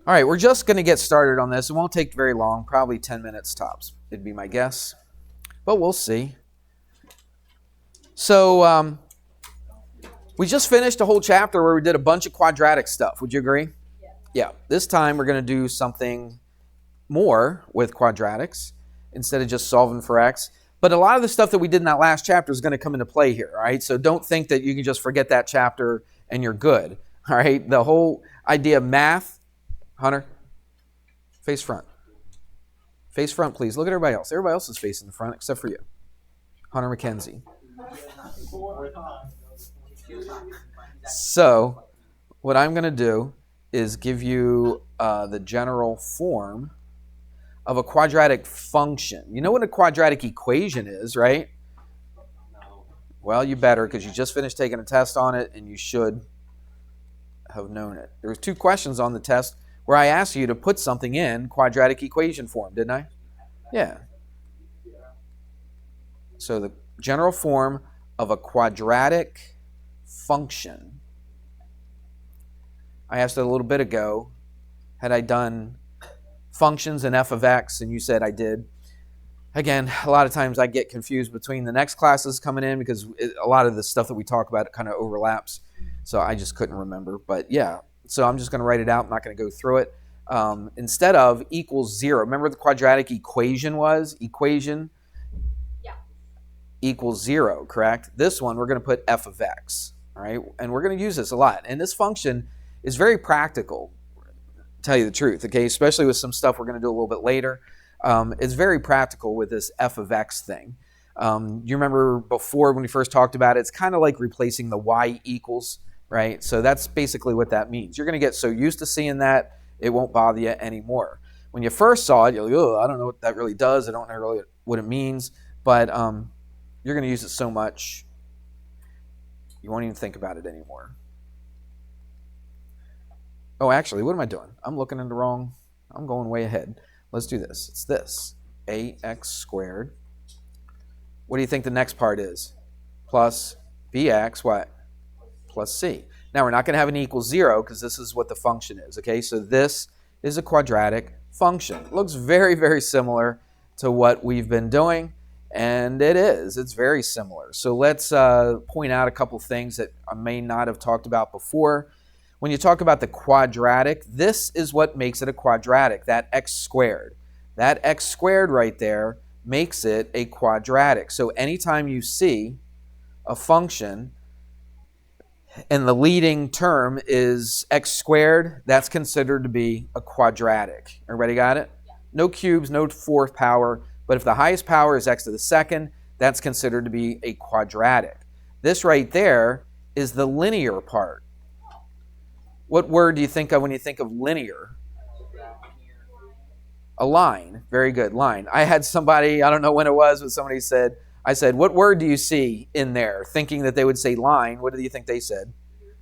All right, we're just going to get started on this. It won't take very long, probably 10 minutes tops, it'd be my guess. But we'll see. So we just finished a whole chapter where we did a bunch of quadratic stuff. Would you agree? Yeah. This time we're going to do something more with quadratics instead of just solving for x. But a lot of the stuff that we did in that last chapter is going to come into play here, all right? So don't think that you can just forget that chapter and you're good, all right? The whole idea of math, Hunter, face front. Face front, please. Look at everybody else. Everybody else is facing the front except for you. Hunter McKenzie. So what I'm going to do is give you the general form of a quadratic function. You know what a quadratic equation is, right? Well, you better, because you just finished taking a test on it and you should have known it. There were 2 questions on the test where I asked you to put something in quadratic equation form, didn't I? Yeah. So the general form of a quadratic function. I asked it a little bit ago, had I done functions in f of x, and you said I did. Again, a lot of times I get confused between the next classes coming in because a lot of the stuff that we talk about kind of overlaps. So I just couldn't remember. But yeah, so I'm just going to write it out. I'm not going to go through it. Instead of equals 0, remember the quadratic equation was? Equation equals 0, correct? This one, we're going to put f of x, all right? And we're going to use this a lot. And this function is very practical, to tell you the truth, okay? Especially with some stuff we're going to do a little bit later. It's very practical with this f of x thing. You remember before when we first talked about it, it's kind of like replacing the y equals, right? So that's basically what that means. You're going to get so used to seeing that, it won't bother you anymore. When you first saw it, you're like, oh, I don't know what that really does. I don't know really what it means. But you're going to use it so much, you won't even think about it anymore. Oh, actually, what am I doing? I'm looking in the wrong. I'm going way ahead. Let's do this. It's this, ax squared. What do you think the next part is? Plus bx, what? Plus c. Now, we're not going to have an equals 0 because this is what the function is, okay? So this is a quadratic function. It looks very, very similar to what we've been doing, and it is. It's very similar. So let's point out a couple things that I may not have talked about before. When you talk about the quadratic, this is what makes it a quadratic, that x squared. That x squared right there makes it a quadratic. So anytime you see a function and the leading term is x squared, that's considered to be a quadratic. Everybody got it? No cubes, no 4th power, but if the highest power is x to the 2nd, that's considered to be a quadratic. This right there is the linear part. What word do you think of when you think of linear? A line. Very good, line. I had somebody, I don't know when it was, but somebody said, I said, what word do you see in there? Thinking that they would say line. What do you think they said?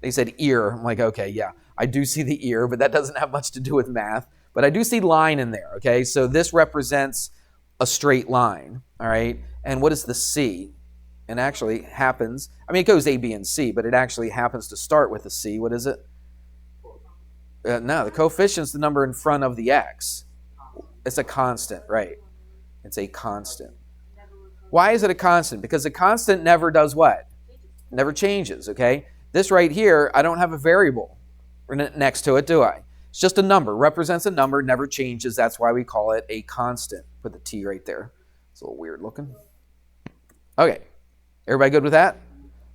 They said ear. I'm like, okay, yeah, I do see the ear, but that doesn't have much to do with math. But I do see line in there, okay? So this represents a straight line, all right? And what is the C? And actually happens, I mean, it goes A, B, and C, but it actually happens to start with a C. What is it? No, the coefficient's the number in front of the x. It's a constant, right? It's a constant. Why is it a constant? Because a constant never does what? Never changes, okay? This right here, I don't have a variable next to it, do I? It's just a number. Represents a number, never changes. That's why we call it a constant. Put the T right there. It's a little weird looking. Okay. Everybody good with that?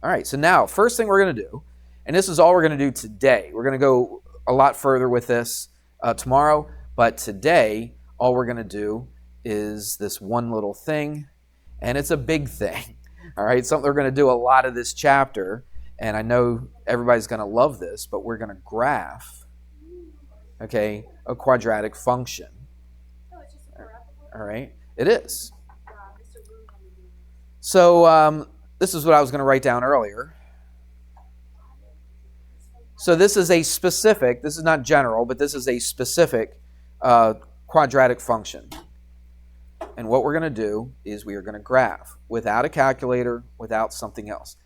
All right. So now, first thing we're going to do, and this is all we're going to do today. We're going to go a lot further with this tomorrow, but today, all we're going to do is this one little thing, and it's a big thing. All right. Something we're going to do a lot of this chapter, and I know everybody's going to love this, but we're going to graph, okay, a quadratic function. All right, it is. So this is what I was going to write down earlier. So this is a specific, this is not general, but this is a specific quadratic function. And what we're going to do is we are going to graph without a calculator, without something else.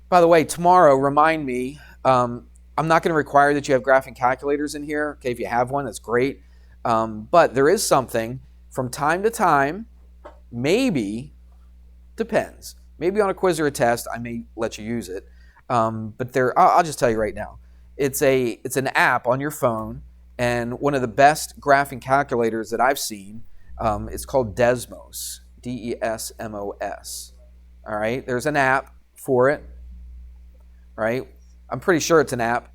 By the way, tomorrow, remind me, I'm not going to require that you have graphing calculators in here. Okay, if you have one, that's great. But there is something from time to time, maybe, depends. Maybe on a quiz or a test, I may let you use it. But I'll just tell you right now. It's an app on your phone, and one of the best graphing calculators that I've seen is called Desmos, Desmos. All right, there's an app for it, right? I'm pretty sure it's an app,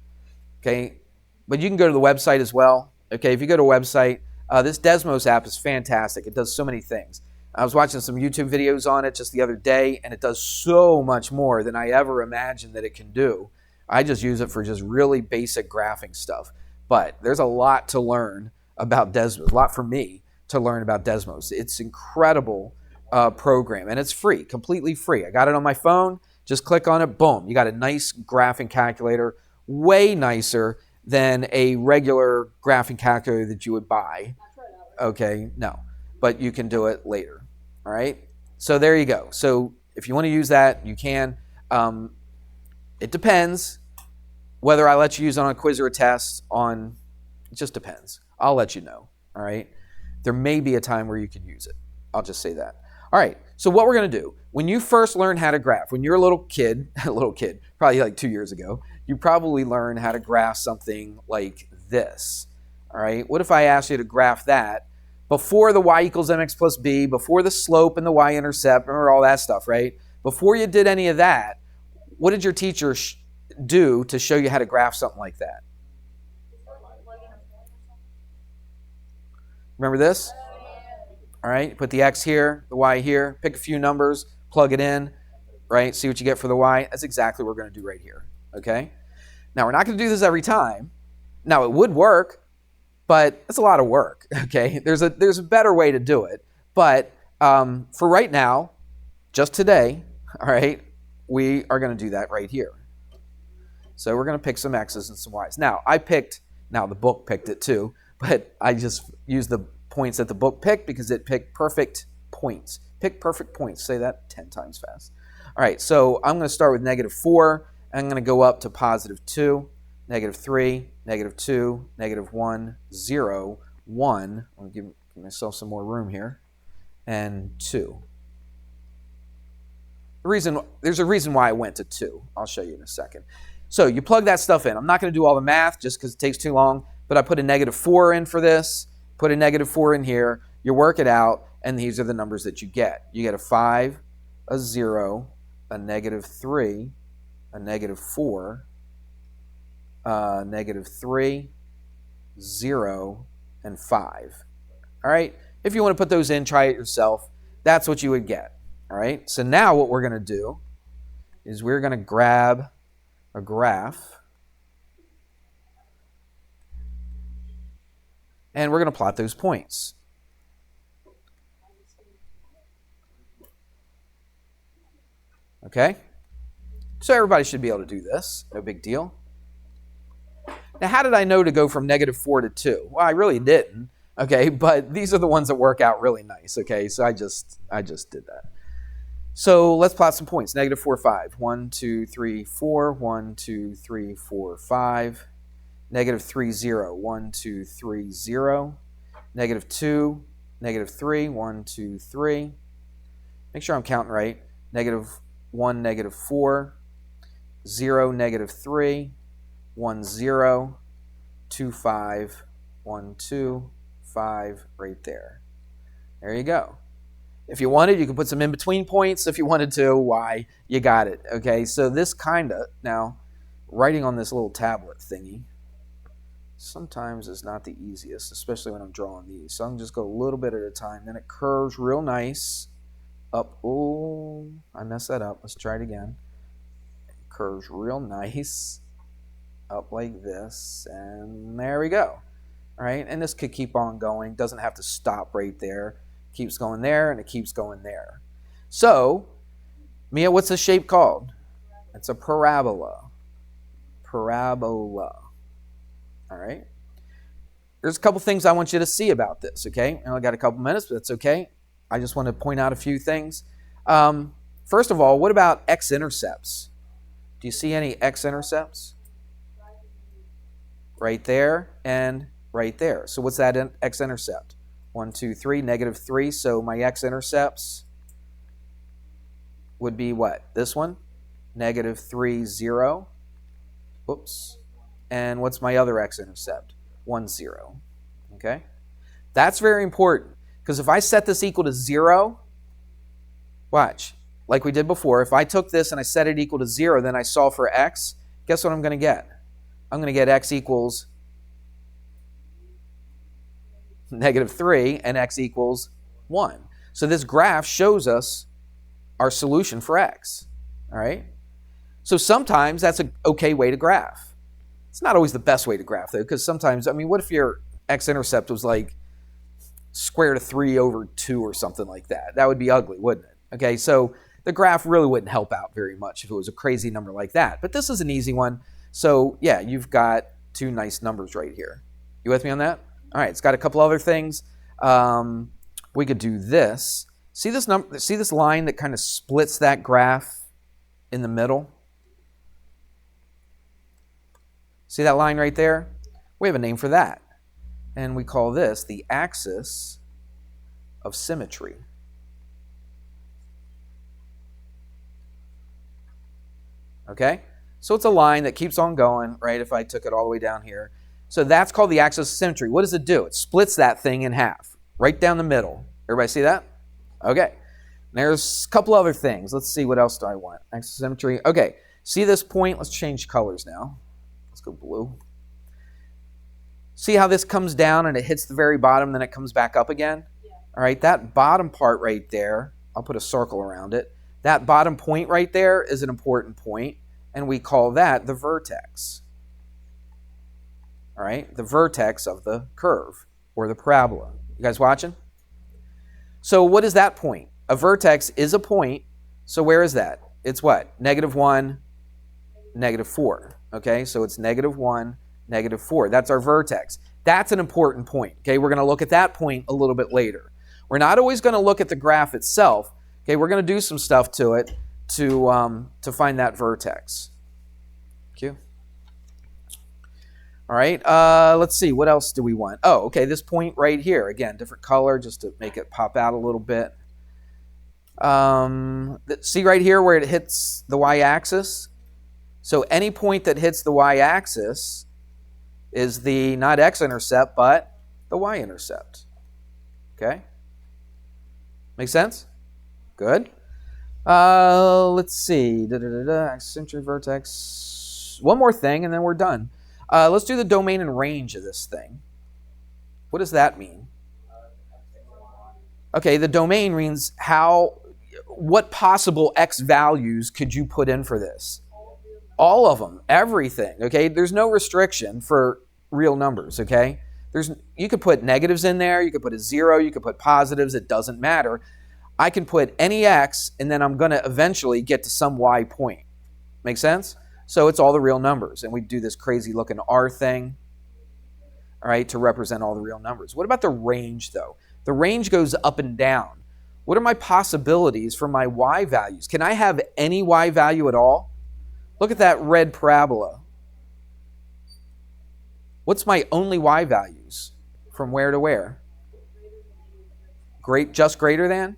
okay? But you can go to the website as well, okay? If you go to a website, this Desmos app is fantastic. It does so many things. I was watching some YouTube videos on it just the other day, and it does so much more than I ever imagined that it can do. I just use it for just really basic graphing stuff. But there's a lot to learn about Desmos, a lot for me to learn about Desmos. It's an incredible program, and it's free, completely free. I got it on my phone. Just click on it, boom. You got a nice graphing calculator, way nicer than a regular graphing calculator that you would buy. Okay, no. But you can do it later, all right? So there you go. So if you want to use that, you can. It depends whether I let you use it on a quiz or a test. It just depends. I'll let you know, all right? There may be a time where you can use it. I'll just say that. All right, so what we're going to do, when you first learn how to graph, when you're a little kid, probably like 2 years ago, you probably learned how to graph something like this, all right? What if I asked you to graph that before the y equals mx plus b, before the slope and the y-intercept, remember all that stuff, right? Before you did any of that, what did your teacher do to show you how to graph something like that? Remember this? All right, put the x here, the y here, pick a few numbers, plug it in, right? See what you get for the y. That's exactly what we're going to do right here, okay? Now, we're not going to do this every time. Now, it would work, but it's a lot of work, okay? There's a better way to do it. But for right now, just today, all right, we are going to do that right here. So we're going to pick some x's and some y's. Now, the book picked it too, but I just used the points that the book picked because it picked perfect points. Pick perfect points. Say that 10 times fast. All right, so I'm going to start with -4. I'm going to go up to +2, -3, -2, -1, 0, 1. I'm going to give myself some more room here. And 2. There's a reason why I went to 2. I'll show you in a second. So you plug that stuff in. I'm not going to do all the math just because it takes too long, but I put a -4 in for this. Put a -4 in here, you work it out, and these are the numbers that you get. You get a 5, a 0, a -3, a -4, a -3, 0, and 5. All right? If you want to put those in, try it yourself. That's what you would get. All right? So now what we're going to do is we're going to grab a graph, and we're going to plot those points. Okay? So everybody should be able to do this. No big deal. Now, how did I know to go from -4 to 2? Well, I really didn't. Okay, but these are the ones that work out really nice. Okay, so I just did that. So let's plot some points. -4, 5. 1, 2, 3, 4. 1, 2, 3, 4, 5. -3, 0. 1, 2, 3, 0. -2, -3. 1, 2, 3. Make sure I'm counting right. -1, -4. 0, -3. 1, 0. 2, 5. 1, 2, 5. Right there. There you go. If you wanted, you could put some in-between points. If you wanted to, why? You got it. Okay, so this now, writing on this little tablet thingy, sometimes is not the easiest, especially when I'm drawing these. So I'm just go a little bit at a time. Then it curves real nice up. Oh, I messed that up. Let's try it again. It curves real nice up like this. And there we go. All right, and this could keep on going. Doesn't have to stop right there. Keeps going there, and it keeps going there. So, Mia, what's this shape called? It's a parabola. Parabola. All right. There's a couple things I want you to see about this, okay? I only got a couple minutes, but that's okay. I just want to point out a few things. First of all, what about x-intercepts? Do you see any x-intercepts? right there, and right there. So what's that x-intercept? 1, 2, 3, -3. So my x-intercepts would be what? This one, -3, 0. Oops. And what's my other x-intercept? 1, 0. Okay? That's very important, because if I set this equal to 0, watch, like we did before, if I took this and I set it equal to 0, then I solve for x, guess what I'm going to get? I'm going to get x equals -3 and x equals 1. So this graph shows us our solution for x. All right? So sometimes that's an okay way to graph. It's not always the best way to graph, though, because sometimes, I mean, what if your x-intercept was like square root of 3 over 2 or something like that? That would be ugly, wouldn't it? Okay, so the graph really wouldn't help out very much if it was a crazy number like that. But this is an easy one. So, yeah, you've got two nice numbers right here. You with me on that? All right, it's got a couple other things. We could do this. See this line that kind of splits that graph in the middle? See that line right there? We have a name for that. And we call this the axis of symmetry. Okay? So it's a line that keeps on going, right, if I took it all the way down here. So that's called the axis of symmetry. What does it do? It splits that thing in half, right down the middle. Everybody see that? Okay. There's a couple other things. Let's see, what else do I want? Axis of symmetry. Okay. See this point? Let's change colors now. Let's go blue. See how this comes down and it hits the very bottom, then it comes back up again? Yeah. All right, that bottom part right there, I'll put a circle around it. That bottom point right there is an important point, and we call that the vertex. All right, the vertex of the curve or the parabola. You guys watching? So what is that point? A vertex is a point. So where is that? It's what? -1, -4. Okay, so it's -1, -4. That's our vertex. That's an important point. Okay, we're going to look at that point a little bit later. We're not always going to look at the graph itself. Okay, we're going to do some stuff to it to find that vertex. Thank you. All right, let's see. What else do we want? Oh, okay, this point right here. Again, different color just to make it pop out a little bit. See right here where it hits the y-axis? So any point that hits the y-axis is the not x-intercept, but the y-intercept. Okay? Make sense? Good. Let's see. Eccentric vertex. One more thing, and then we're done. Let's do the domain and range of this thing. What does that mean? Okay, the domain means what possible x values could you put in for this? All of them, everything, okay? There's no restriction for real numbers, okay? You could put negatives in there, you could put a 0, you could put positives, it doesn't matter. I can put any x, and then I'm going to eventually get to some y point. Make sense? So it's all the real numbers, and we do this crazy looking R thing, all right, to represent all the real numbers. What about the range, though? The range goes up and down. What are my possibilities for my y values? Can I have any y value at all? Look at that red parabola. What's my only y values? From where to where? Just greater than?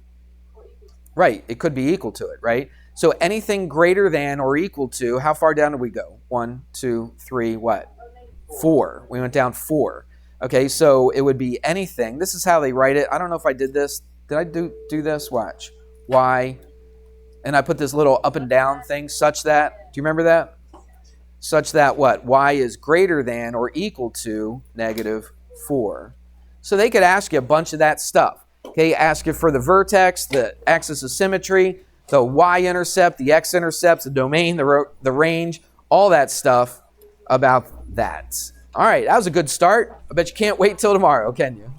Right, it could be equal to it, right? So anything greater than or equal to, how far down did we go? 1, 2, 3, what? 4. We went down 4. Okay, so it would be anything. This is how they write it. I don't know if I did this. Did I do this? Watch. Y. And I put this little up and down thing such that, do you remember that? Such that what? Y is greater than or equal to -4. So they could ask you a bunch of that stuff. Okay, ask you for the vertex, the axis of symmetry, the y-intercept, the x-intercept, the domain, the range, all that stuff about that. All right, that was a good start. I bet you can't wait till tomorrow, can you?